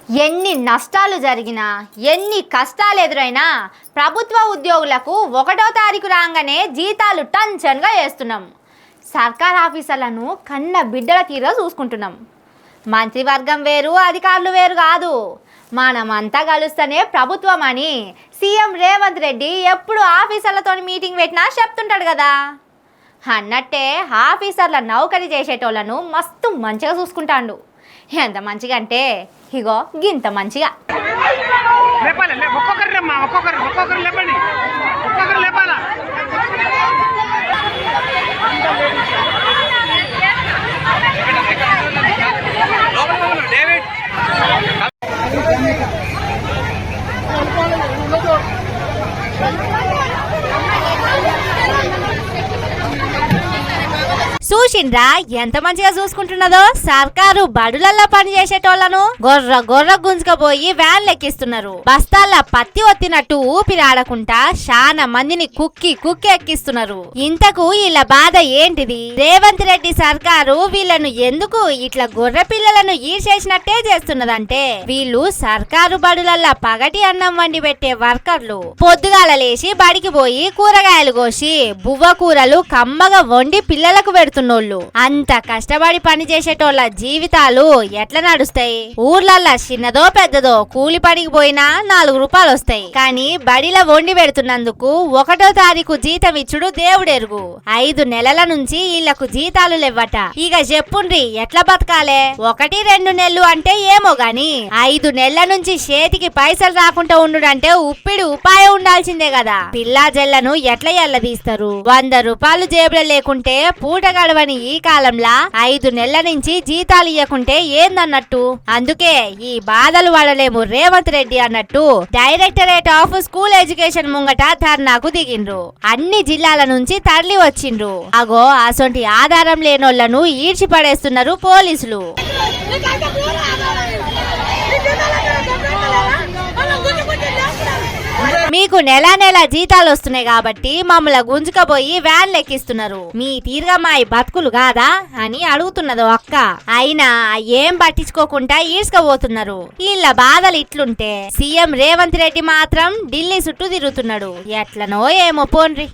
ఎన్ని నష్టాలు జరిగినా ఎన్ని కష్టాలు ఎదురైనా ప్రభుత్వ ఉద్యోగులకు 1వ తారీఖు రాగానే జీతాలు టంచన్గా వేస్తున్నాం. సర్కార్ ఆఫీసర్లను కన్న బిడ్డల తీర చూసుకుంటున్నాం. మంత్రివర్గం వేరు, అధికారులు వేరు కాదు, మనమంతా కలుస్తేనే ప్రభుత్వం అని సీఎం రేవంత్ రెడ్డి ఎప్పుడు ఆఫీసర్లతో మీటింగ్ పెట్టినా చెప్తుంటాడు కదా. అన్నట్టే ఆఫీసర్ల నౌకరీ చేసేటోళ్ళను మస్తు మంచిగా చూసుకుంటాడు. ఎంత మంచిగా అంటే ఇగో గింత మంచిగా. చూసిండ్రా ఎంత మంచిగా చూసుకుంటున్నదో. సర్కారు బడులల్లో పని చేసేటోళ్లను గొర్ర గుంజుకపోయి వ్యాన్ లెక్కిస్తున్నారు. బస్తాల్లో పత్తి ఒత్తినట్టు ఊపిరాడకుండా చాలా మందిని కుక్కి ఎక్కిస్తున్నారు. ఇంతకు వీళ్ళ బాధ ఏంటిది? రేవంత్ రెడ్డి సర్కారు వీళ్ళను ఎందుకు ఇట్లా గొర్రె పిల్లలను ఈడ్చేసినట్టే చేస్తున్నదంటే, వీళ్ళు సర్కారు బడులల్లో పగటి అన్నం వండి పెట్టే వర్కర్లు. పొద్దుగాల లేచి బడికి పోయి కూరగాయలు కోసి బువ్వ కూరలు కమ్మగా వండి పిల్లలకు పెడుతున్నారు. అంత కష్టపడి పని చేసేటోళ్ళ జీవితాలు ఎట్లా నడుస్తాయి? ఊర్లల్లా చిన్నదో పెద్దదో కూలి పనికి పోయినా 4 రూపాయలు వస్తాయి. కానీ బడిలో వండి పెడుతున్నందుకు 1వ తారీఖు జీతం ఇచ్చుడు దేవుడెరుగు. 5 నెలల నుంచి వీళ్లకు జీతాలు లేవట. ఇక చెప్పుండ్రి ఎట్లా బతకాలే? 1-2 నెలలు అంటే ఏమో గాని 5 నెలల నుంచి చేతికి పైసలు రాకుండా ఉండుడంటే ఉప్పిడి ఉపాయం ఉండాల్సిందే కదా. పిల్లా జల్లను ఎట్లా ఎల్లదీస్తారు? 100 రూపాయలు జేబులో లేకుంటే పూట గడవని ఈ కాలంలో 5 నెలల నుంచి జీతాలు ఇవ్వకుంటే ఏందన్నట్టు. అందుకే ఈ బాధలు పడలేము రేవంత్ రెడ్డి అన్నట్టు డైరెక్టరేట్ ఆఫ్ స్కూల్ ఎడ్యుకేషన్ ముంగట ధర్నాకు దిగిండ్రు. అన్ని జిల్లాల నుంచి తరలి వచ్చిండ్రు. అగో అసొంటి ఆధారం లేనోళ్లను ఈడ్చి పడేస్తున్నారు పోలీసులు. మీకు నెల జీతాలు వస్తున్నాయి కాబట్టి మమ్మల్ని గుంజుకపోయి వ్యాన్ లెక్కిస్తున్నారు. మీ తీరుగా మా బతుకులు కాదా అని అడుగుతున్నది అక్క. అయినా ఏం పట్టించుకోకుండా ఈడ్చుకపోతున్నారు. వీళ్ళ బాధలు ఇట్లుంటే సీఎం రేవంత్ రెడ్డి మాత్రం ఢిల్లీ చుట్టూ తిరుగుతున్నాడు. ఎట్లనో ఏమో పోన్రి.